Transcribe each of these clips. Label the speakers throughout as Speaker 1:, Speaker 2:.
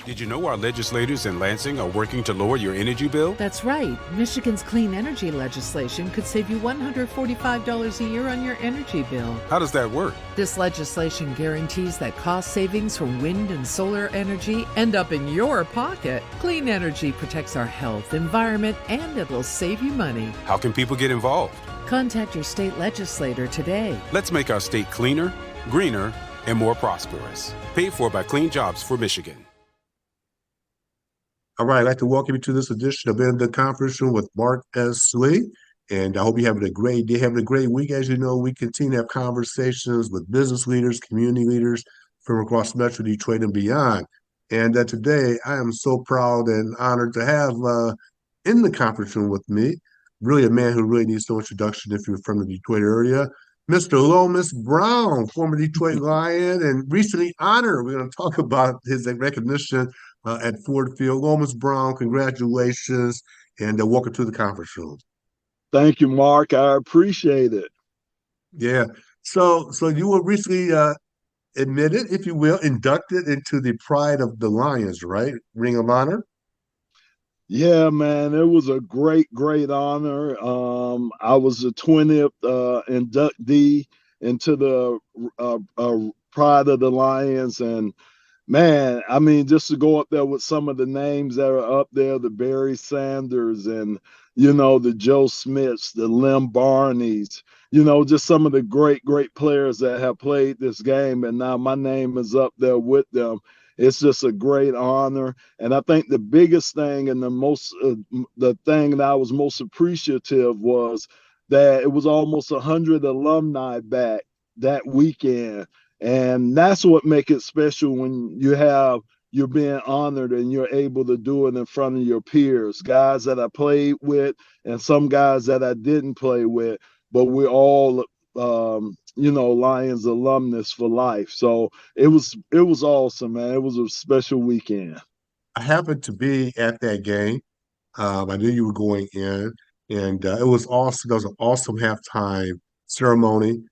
Speaker 1: Did you know our legislators in Lansing are working to lower your energy bill?
Speaker 2: That's right. Michigan's clean energy legislation could save you $145 a year on your energy bill.
Speaker 1: How does that work?
Speaker 2: This legislation guarantees that cost savings from wind and solar energy end up in your pocket. Clean energy protects our health, environment, and it'll save you money.
Speaker 1: How can people get involved?
Speaker 2: Contact your state legislator today.
Speaker 1: Let's make our state cleaner, greener, and more prosperous. Paid for by Clean Jobs for Michigan.
Speaker 3: All right, I'd like to welcome you to this edition of In the Conference Room with Mark S. Lee. And I hope you're having a great day, having a great week. As you know, we continue to have conversations with business leaders, community leaders from across Metro Detroit and beyond. And today, I am so proud and honored to have in the conference room with me, really a man who really needs no introduction if you're from the Detroit area, Mr. Lomas Brown, former Detroit Lion, and recently honored. We're going to talk about his recognition at Ford Field. Lomas Brown, congratulations, and welcome to the conference room.
Speaker 4: Thank you, Mark. I appreciate it.
Speaker 3: Yeah. So you were recently admitted, if you will, inducted into the Pride of the Lions, right? Ring of Honor.
Speaker 4: Yeah, man, it was a great, great honor. I was the 20th inductee into the Pride of the Lions, and man, I mean, just to go up there with some of the names that are up there, the Barry Sanders and, the Joe Smiths, the Lim Barneys, just some of the great, great players that have played this game. And now my name is up there with them. It's just a great honor. And I think the biggest thing and the thing that I was most appreciative was that it was almost 100 alumni back that weekend. And that's what makes it special when you're being honored and you're able to do it in front of your peers, guys that I played with and some guys that I didn't play with, but we're all, Lions alumnus for life. So it was awesome, man. It was a special weekend.
Speaker 3: I happened to be at that game. I knew you were going in, and it was awesome. That was an awesome halftime ceremony.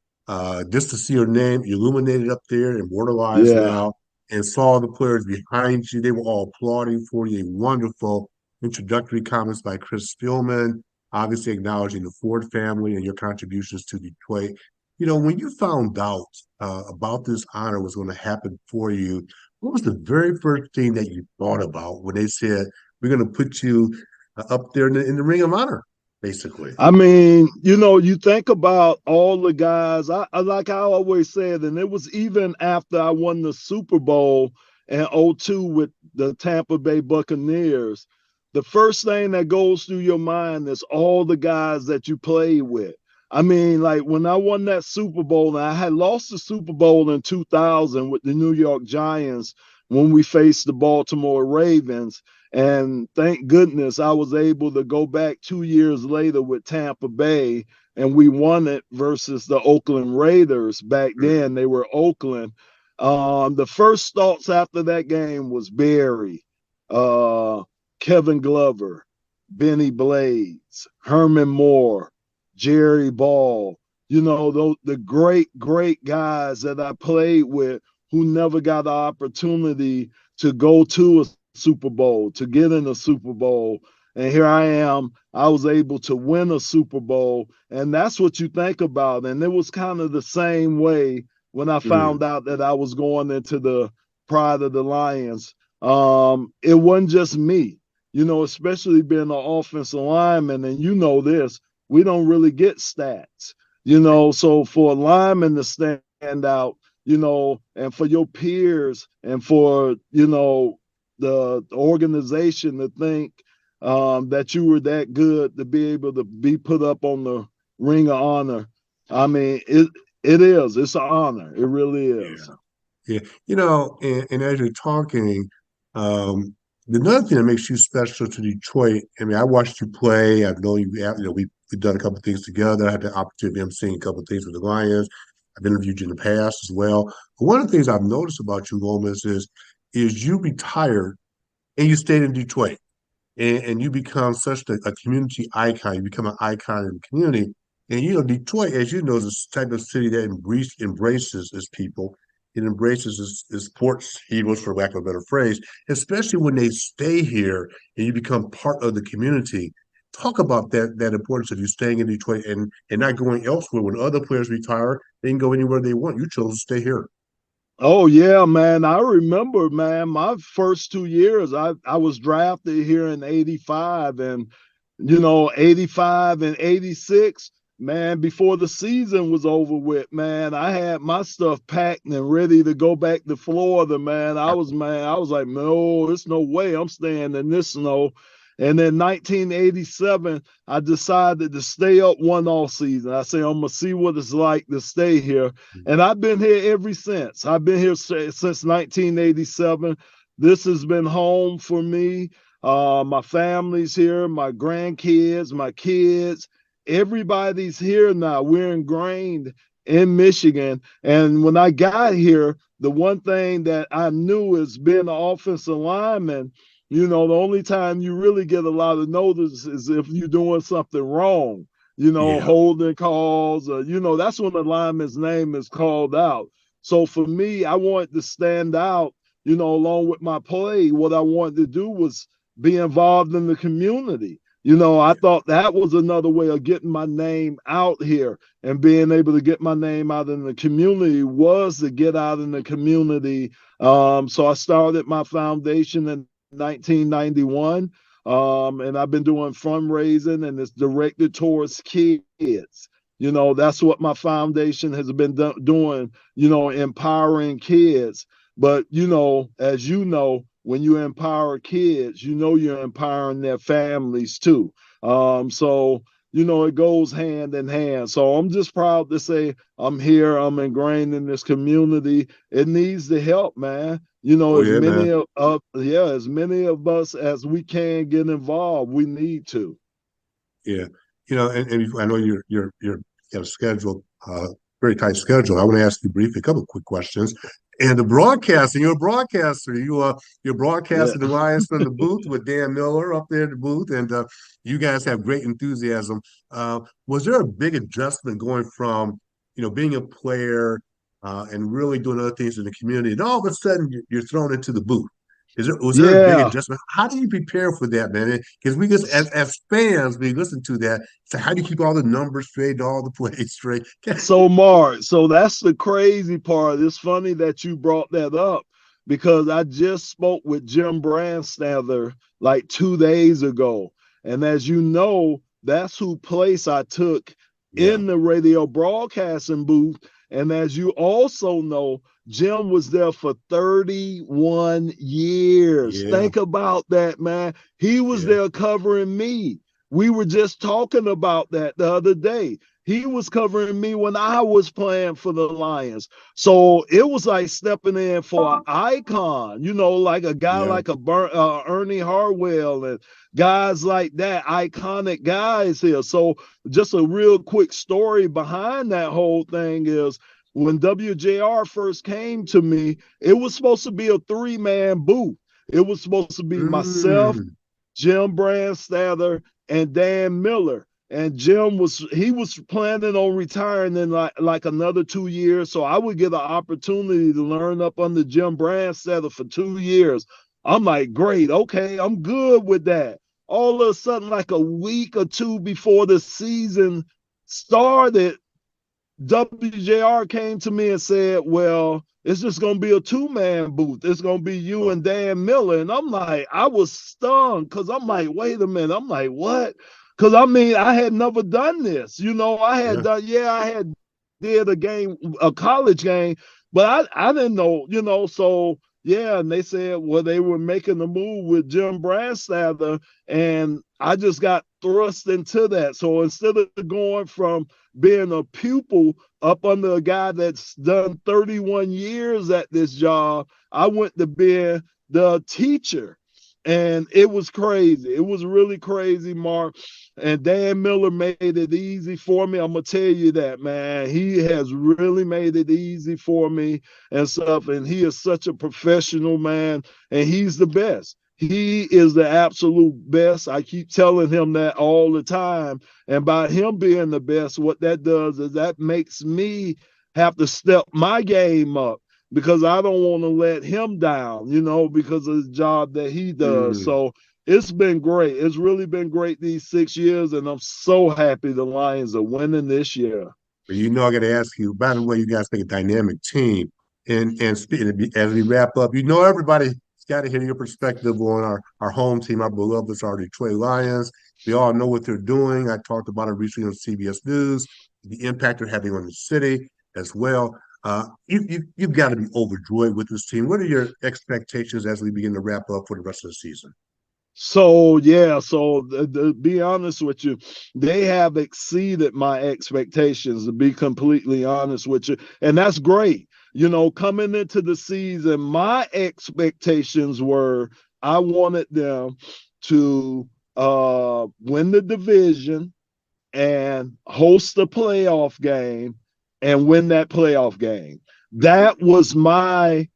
Speaker 3: Just to see your name illuminated up there, immortalized
Speaker 4: Yeah.
Speaker 3: now, and saw the players behind you. They were all applauding for you. A wonderful introductory comments by Chris Spielman, obviously acknowledging the Ford family and your contributions to Detroit. When you found out about this honor was going to happen for you, what was the very first thing that you thought about when they said, we're going to put you up there in the Ring of Honor, basically?
Speaker 4: I mean, you think about all the guys. I like I always said, and it was even after I won the Super Bowl in '02 with the Tampa Bay Buccaneers, the first thing that goes through your mind is all the guys that you played with. I mean, like when I won that Super Bowl, and I had lost the Super Bowl in 2000 with the New York Giants when we faced the Baltimore Ravens. And thank goodness I was able to go back 2 years later with Tampa Bay, and we won it versus the Oakland Raiders. Back then, they were Oakland. The first thoughts after that game was Barry, Kevin Glover, Benny Blades, Herman Moore, Jerry Ball, the great, great guys that I played with who never got the opportunity to go to a Super Bowl, to get in a Super Bowl. And here I am. I was able to win a Super Bowl. And that's what you think about. And it was kind of the same way when I found out that I was going into the Pride of the Lions. It wasn't just me, especially being an offensive lineman. And this, we don't really get stats, so for a lineman to stand out, and for your peers and for, the organization to think that you were that good to be able to be put up on the Ring of Honor. I mean, it's an honor. It really is.
Speaker 3: Yeah. And as you're talking, another thing that makes you special to Detroit, I mean, I watched you play. I've known you, we've done a couple of things together. I had the opportunity of seeing a couple of things with the Lions. I've interviewed you in the past as well. But one of the things I've noticed about you, Lomas, is you retired and you stayed in Detroit. And you become such a community icon. You become an icon in the community. And Detroit, as you know, is a type of city that embraces its people. it embraces its sports heroes, for lack of a better phrase, especially when they stay here and you become part of the community. Talk about that importance of you staying in Detroit and not going elsewhere. When other players retire, they can go anywhere they want. You chose to stay here.
Speaker 4: Oh yeah, man. I remember, man, my first 2 years, I was drafted here in 85 and 85 and 86, man, before the season was over with, man, I had my stuff packed and ready to go back to Florida, man. I was like, no, there's no way I'm staying in this snow. And then 1987, I decided to stay up one off season. I say, I'm going to see what it's like to stay here. And I've been here ever since. I've been here since 1987. This has been home for me. My family's here, my grandkids, my kids, everybody's here now. We're ingrained in Michigan. And when I got here, the one thing that I knew is being an offensive lineman, the only time you really get a lot of notice is if you're doing something wrong,
Speaker 3: Yeah,
Speaker 4: holding calls, that's when the lineman's name is called out. So for me, I wanted to stand out, along with my play. What I wanted to do was be involved in the community. I
Speaker 3: yeah,
Speaker 4: thought that was another way of getting my name out here, and being able to get my name out in the community was to get out in the community. So I started my foundation in 1991. And I've been doing fundraising, and it's directed towards kids. That's what my foundation has been doing, empowering kids. But, as you know, when you empower kids, you're empowering their families too. So, it goes hand in hand. So I'm just proud to say I'm here. I'm ingrained in this community. It needs the help, man.
Speaker 3: oh yeah, man.
Speaker 4: As many of us as we can get involved, we need to.
Speaker 3: Yeah, and I know you have a schedule, very tight schedule. I want to ask you briefly a couple of quick questions. And the broadcasting, you're a broadcaster. You're
Speaker 4: Yeah.
Speaker 3: broadcasting the Lions from the booth with Dan Miller up there in the booth, and you guys have great enthusiasm. Was there a big adjustment going from being a player and really doing other things in the community, and all of a sudden you're thrown into the booth? Was there a big
Speaker 4: Yeah.
Speaker 3: adjustment? How do you prepare for that, man? Because we just as fans, we listen to that. So how do you keep all the numbers straight and all the plays straight?
Speaker 4: So Mark, so that's the crazy part. It's funny that you brought that up, because I just spoke with Jim Brandstatter like 2 days ago. And as you know, that's who place I took
Speaker 3: Yeah,
Speaker 4: in the radio broadcasting booth. And as you also know, Jim was there for 31 years.
Speaker 3: yeah,
Speaker 4: Think about that, man. He was
Speaker 3: yeah,
Speaker 4: there covering me. We were just talking about that the other day. He was covering me when I was playing for the Lions. So it was like stepping in for an icon, like a guy
Speaker 3: yeah.
Speaker 4: like Ernie Harwell and guys like that, iconic guys here. So just a real quick story behind that whole thing is, when WJR first came to me, it was supposed to be a three-man booth. It was supposed to be myself,
Speaker 3: Mm,
Speaker 4: Jim Brandstatter, and Dan Miller. And Jim was planning on retiring in like another 2 years. So I would get an opportunity to learn up under Jim Brandstatter for 2 years. I'm like, great, okay, I'm good with that. All of a sudden, like a week or two before the season started, WJR came to me and said, well, it's just going to be a two-man booth. It's going to be you
Speaker 3: oh,
Speaker 4: and Dan Miller. And I'm like, I was stunned, because I'm like, wait a minute. I'm like, what? Because I mean, I had never done this. I had
Speaker 3: yeah,
Speaker 4: done, yeah, I had did a college game, but I didn't know, so yeah. And they said, well, they were making the move with Jim Brandstatter, and I just got thrust into that. So instead of going from being a pupil up under a guy that's done 31 years at this job, I went to being the teacher. And it was crazy. It was really crazy, Mark. And Dan Miller made it easy for me. I'm going to tell you that, man. He has really made it easy for me and stuff. And he is such a professional, man. And he's the best. He is the absolute best. I keep telling him that all the time. And by him being the best, what that does is that makes me have to step my game up, because I don't want to let him down, because of the job that he does.
Speaker 3: Mm.
Speaker 4: So it's been great. It's really been great these 6 years, and I'm so happy the Lions are winning this year.
Speaker 3: But I got to ask you. By the way, you guys make a dynamic team, and as we wrap up, everybody's got to hear your perspective on our home team, our beloveds, our Detroit Lions. We all know what they're doing. I talked about it recently on CBS News, the impact they're having on the city as well. You've got to be overjoyed with this team. What are your expectations as we begin to wrap up for the rest of the season?
Speaker 4: So yeah, to be honest with you, they have exceeded my expectations. To be completely honest with you, and that's great. Coming into the season, my expectations were I wanted them to win the division and host a playoff game and win that playoff game. That was my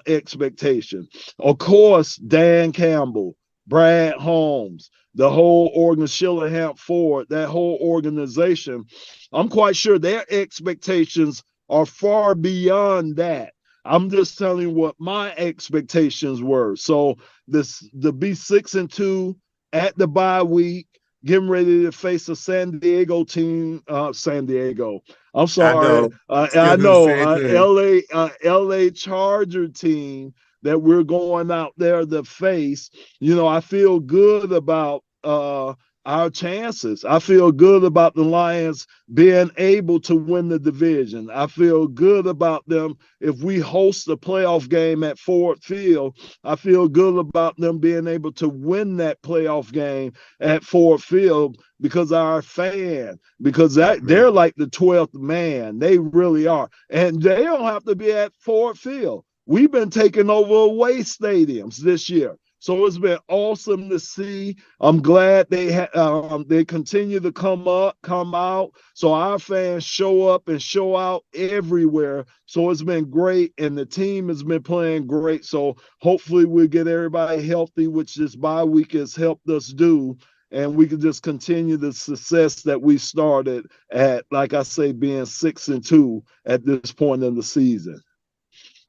Speaker 4: expectation. Of course, Dan Campbell, Brad Holmes, the whole Shillingham Ford, that whole organization, I'm quite sure their expectations are far beyond that. I'm just telling you what my expectations were. So this to be 6-2 at the bye week, getting ready to face a San Diego team. San Diego. I'm
Speaker 3: I
Speaker 4: sorry.
Speaker 3: know.
Speaker 4: I
Speaker 3: Still do the
Speaker 4: know.
Speaker 3: same thing.
Speaker 4: LA Charger team that we're going out there to face. I feel good about our chances. I feel good about the Lions being able to win the division. I feel good about them if we host a playoff game at Ford Field. I feel good about them being able to win that playoff game at Ford Field because our fan, because they're like the 12th man. They really are. And they don't have to be at Ford Field. We've been taking over away stadiums this year. So it's been awesome to see. I'm glad they continue to come out. So our fans show up and show out everywhere. So it's been great, and the team has been playing great. So hopefully we'll get everybody healthy, which this bye week has helped us do, and we can just continue the success that we started at, like I say, being 6-2 at this point in the season.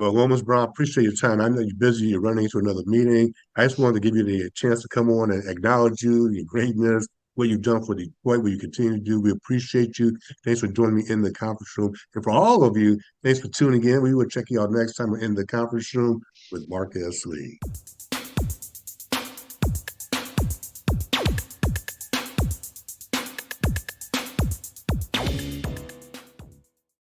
Speaker 3: Well, Lomas Brown, appreciate your time. I know you're busy, you're running into another meeting. I just wanted to give you the chance to come on and acknowledge you, your greatness, what you've done for Detroit, what you continue to do. We appreciate you. Thanks for joining me in the conference room. And for all of you, thanks for tuning in. We will check you out next time in the conference room with Marcus Lee.